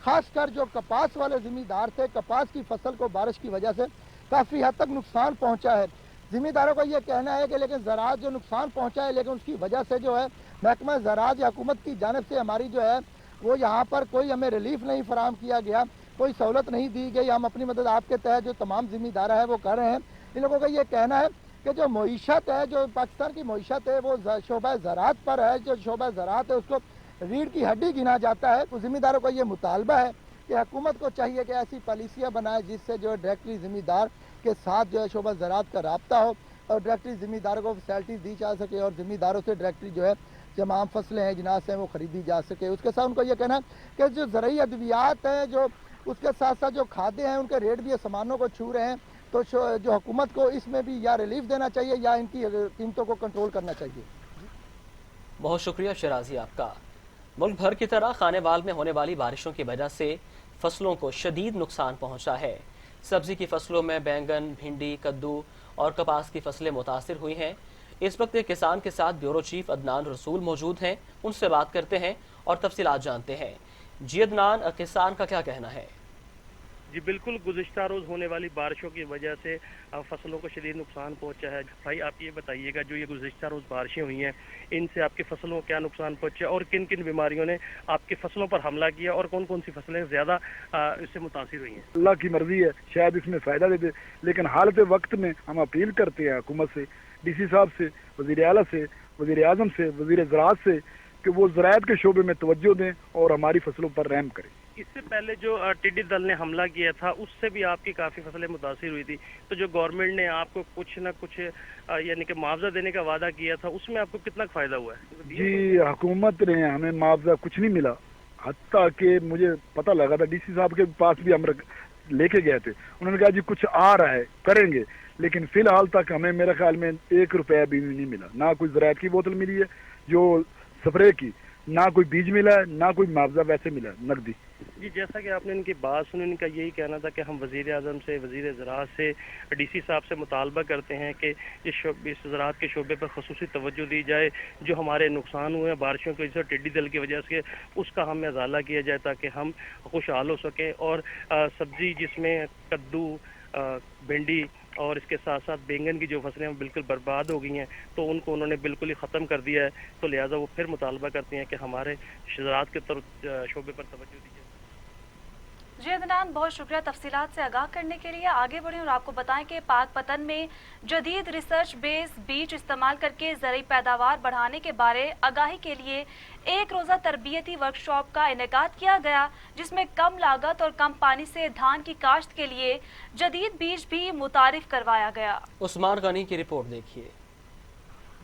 खासकर जो कपास वाले ज़मींदार थे, कपास की फसल को बारिश की वजह से काफ़ी हद तक नुकसान पहुंचा है। ज़मींदारों का ये कहना है कि लेकिन ज़राअत जो नुकसान पहुंचा है, लेकिन उसकी वजह से जो है महकमा ज़राअत या हुकूमत की जानिब से हमारी जो है वो यहाँ पर कोई हमें रिलीफ नहीं फराहम किया गया, कोई सहूलत नहीं दी गई। हम अपनी मदद आपके तहत जो तमाम ज़मींदार है वो कर रहे हैं। इन लोगों का ये कहना है कि जो मईशत है, जो पाकिस्तान की मईशत है वो शोबा ज़राअत पर है। जो शोबा ज़राअत है उसको रीढ़ की हड्डी गिना जाता है। तो ज़मींदारों का ये मुतालबा है कि हुकूमत को चाहिए कि ऐसी पॉलिसियाँ बनाए जिससे जो है डायरेक्टली ज़मींदार के साथ जो है शोबा ज़राअत का रब्ता हो और डायरेक्टली ज़मींदारों को फैसिलिटीज़ दी जा सके और ज़मींदारों से डायरेक्टली जो है तमाम फसलें हैं जिनास हैं वो ख़रीदी जा सके। उसके साथ उनको ये कहना है कि जो ज़रूरी अद्वियात हैं, जो उसके साथ साथ जो खाद्य हैं उनके रेट भी सामानों को छू रहे हैं, तो जो हुकूमत को इसमें भी या रिलीफ देना चाहिए या इनकी कीमतों को कंट्रोल करना चाहिए। बहुत शुक्रिया शराजी आपका। मुल्क भर की तरह खानेवाल में होने वाली बारिशों की वजह से फसलों को शदीद नुकसान पहुँचा है। सब्जी की फसलों में बैंगन, भिंडी, कद्दू और कपास की फसलें मुतासिर हुई हैं। इस वक्त एक किसान के साथ ब्यूरो चीफ अदनान रसूल मौजूद हैं, उनसे बात करते हैं और तफसीलात जानते हैं। जी अदनान, किसान का क्या कहना है? जी बिल्कुल, गुज़िश्ता रोज़ होने वाली बारिशों की वजह से फसलों को शदीद नुकसान पहुंचा है। भाई आप ये बताइएगा, जो ये गुज़िश्ता रोज़ बारिशें हुई हैं इनसे आपकी फसलों को क्या नुकसान पहुंचा और किन किन बीमारियों ने आपकी फसलों पर हमला किया और कौन कौन सी फसलें ज़्यादा इससे मुतासिर हुई हैं? अल्लाह की मर्जी है, शायद इसमें फ़ायदा दे दे, लेकिन हालत वक्त में हम अपील करते हैं हुकूमत से, DC साहब से, वज़ीर आला से, वज़ीर आज़म से, वज़ीर ज़राअत से कि वो ज़राअत के शोबे में तवज्जो दें और हमारी फसलों पर रहम करें। इससे पहले जो टिड्डी दल ने हमला किया था उससे भी आपकी काफ़ी फसलें मुतासिर हुई थी, तो जो गवर्नमेंट ने आपको कुछ न कुछ यानी कि मुआवजा देने का वादा किया था उसमें आपको कितना फ़ायदा हुआ है? जी हुकूमत ने हमें मुआवजा कुछ नहीं मिला, हत्ता कि मुझे पता लगा था DC साहब के पास भी हम लेके गए थे, उन्होंने कहा जी कुछ आ रहा है करेंगे, लेकिन फ़िलहाल तक हमें मेरे ख्याल में 1 रुपया भी नहीं मिला। ना कोई ज़राअत की बोतल मिली है जो स्प्रे की, ना कोई बीज मिला है, ना कोई मुआवजा वैसे मिला है नकदी। जी, जैसा कि आपने इनकी बात सुनी, इनका यही कहना था कि हम वज़ीर आज़म से, वज़ीर ज़राअत से, डीसी साहब से मुतालबा करते हैं कि इस ज़राअत के शोबे पर ख़ुसूसी तवज्जो दी जाए। जो हमारे नुकसान हुए हैं बारिशों की वजह से, टिड्डी दल की वजह से, उसका हमें इज़ाला किया जाए ताकि हम खुशहाल हो सकें। और सब्ज़ी जिसमें कद्दू, भिंडी और इसके साथ साथ बैंगन की जो फसलें हैं बिल्कुल बर्बाद हो गई हैं, तो उनको उन्होंने बिल्कुल ही ख़त्म कर दिया है। तो लिहाजा वो फिर मुतालबा करते हैं कि हमारे ज़राअत के शोबे पर तवज्जो दी जाए। जी अदनान, बहुत शुक्रिया तफसीलात से आगाह करने के लिए। आगे बढ़ें और आपको बताएं कि पाकपतन में जदीद रिसर्च बेस बीज इस्तेमाल करके ज़रूरी पैदावार बढ़ाने के बारे आगाही के लिए एक रोज़ा तरबियती वर्कशॉप का इनेकाद किया गया, जिसमें कम लागत और कम पानी से धान की काश्त के लिए जदीद बीज भी मुतारिफ करवाया गया। उस्मान गनी की रिपोर्ट देखिए।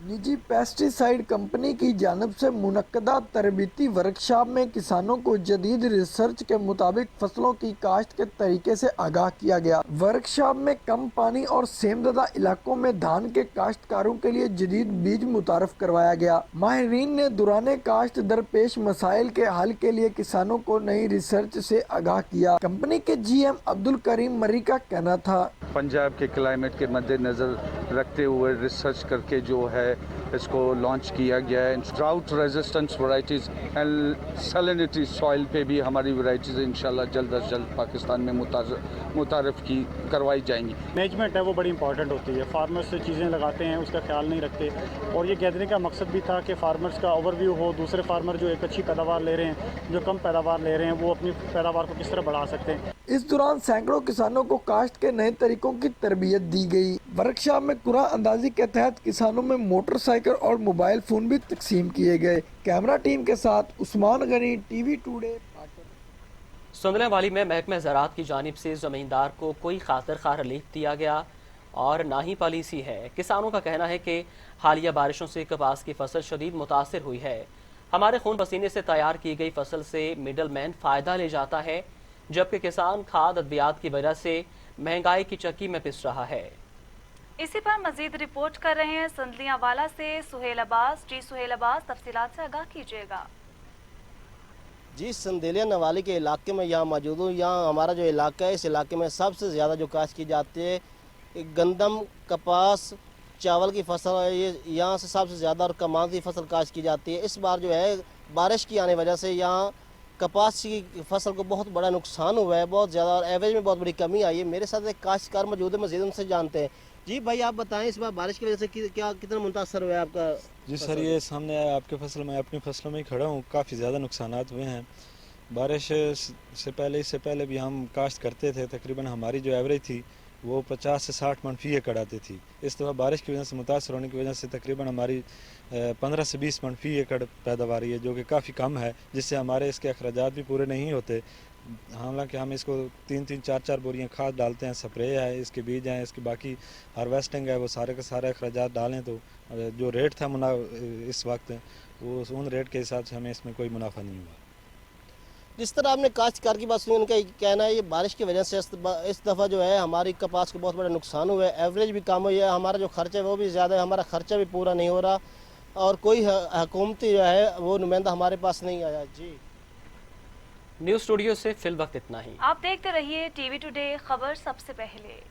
निजी पेस्टिसाइड कंपनी की जानिब से मुनक्कदा तरबीती वर्कशॉप में किसानों को जदीद रिसर्च के मुताबिक फसलों की काश्त के तरीके से आगाह किया गया। वर्कशॉप में कम पानी और सेमज़दा इलाकों में धान के काश्तकारों के लिए जदीद बीज मुतारफ करवाया गया। माहिरीन ने दौरान काश्त दरपेश मसाइल के हल के लिए किसानों को नई रिसर्च से आगाह किया। कंपनी के GM अब्दुल करीम मरी का कहना था, पंजाब के क्लाइमेट के मद्देनज़र रखते हुए रिसर्च करके जो है इसको लॉन्च किया गया है। Drought resistance varieties and salinity soil पे भी हमारी वैरायटीज़ इंशाल्लाह जल्द अज जल्द पाकिस्तान में मुतारफ़ की करवाई जाएंगी। मैनेजमेंट है वो बड़ी इंपॉर्टेंट होती है। फार्मर्स से चीज़ें लगाते हैं उसका ख्याल नहीं रखते, और ये कहने का मकसद भी था कि फार्मर्स का ओवरव्यू हो, दूसरे फार्मर जो एक अच्छी पैदावार ले रहे हैं, जो कम पैदावार ले रहे हैं, वो अपनी पैदावार को किस तरह बढ़ा सकते हैं। इस दौरान सैकड़ों किसानों को काश्त के नए तरीकों की तरबियत दी गई। वर्कशॉप में कुरान अंदाजी के तहत किसानों में मोटरसाइकिल और मोबाइल फोन भी तकसीम किए गए। कैमरा टीम के साथ उस्मान गनी, TV टुडे। सुंदला वाली में महकमा ज़राअत की जानिब से ज़मींदार को कोई खातिर खा रिलीफ दिया गया और ना ही पॉलिसी है। किसानों का कहना है कि हालिया बारिशों से कपास की फसल शदीद मुतासिर हुई है। हमारे खून पसीने से तैयार की गई फसल से मिडल मैन फ़ायदा ले जाता है, जबकि किसान खाद अद्वियात की वजह से महंगाई की चक्की में पिस रहा है। इसी पर मजीद रिपोर्ट कर रहे हैं संदलियावाला से सुहेल अब्बास। जी सुहेल अब्बास, तफसीलात से आगाह कीजिएगा। जी, संदेलिया नवाली के इलाके में यहाँ मौजूद हूँ। यहाँ हमारा जो इलाका है, इस इलाके में सबसे ज़्यादा जो काश्त की जाती है गंदम, कपास, चावल की फसल है। ये यहाँ से सबसे ज़्यादा और कमाल की फसल काश्त की जाती है। इस बार जो है बारिश की आने वजह से यहाँ कपास की फसल को बहुत बड़ा नुकसान हुआ है, बहुत ज़्यादा, और एवरेज में बहुत बड़ी कमी आई है। मेरे साथ एक काश्तकार मौजूद है, मज़ीद उनसे जानते हैं। जी भाई, आप बताएं इस बार बारिश की वजह से क्या कितना मुतासर हुआ है आपका? जी सर, ये सामने आया आपके फसल में, अपनी फसलों में ही खड़ा हूँ। काफ़ी ज़्यादा नुकसानात हुए हैं। बारिश से पहले, इससे पहले भी हम काश्त करते थे। तकरीबन हमारी जो एवरेज थी वो 50 से 60 मन फी एकड़ आती थी। इस दफ़ा बारिश की वजह से, मुतासर होने की वजह से तकरीबन हमारी 15 से 20 मन फी एकड़ पैदावार है, जो कि काफ़ी कम है, जिससे हमारे इसके अखराजात भी पूरे नहीं होते। हालांकि हम इसको 3-3, 4-4 बोरियाँ खाद डालते हैं, स्प्रे है, इसके बीज हैं, इसकी बाकी हार्वेस्टिंग है, वो सारे के सारे अखराजात डालें तो जो रेट था इस वक्त वो उन रेट के हिसाब से हमें इसमें कोई मुनाफा नहीं हुआ। जिस तरह आपने काश्तकार की बात सुनी, उनका कहना है ये बारिश की वजह से इस दफ़ा जो है हमारी कपास को बहुत बड़ा नुकसान हुआ है। एवरेज भी कम हुई है, हमारा जो खर्चा है वो भी ज़्यादा है, हमारा खर्चा भी पूरा नहीं हो रहा, और कोई हुकूमती जो है वो नुमाइंदा हमारे पास नहीं आया। जी, न्यूज़ स्टूडियो से फिल वक्त इतना ही। आप देखते रहिए TV टुडे, खबर सबसे पहले।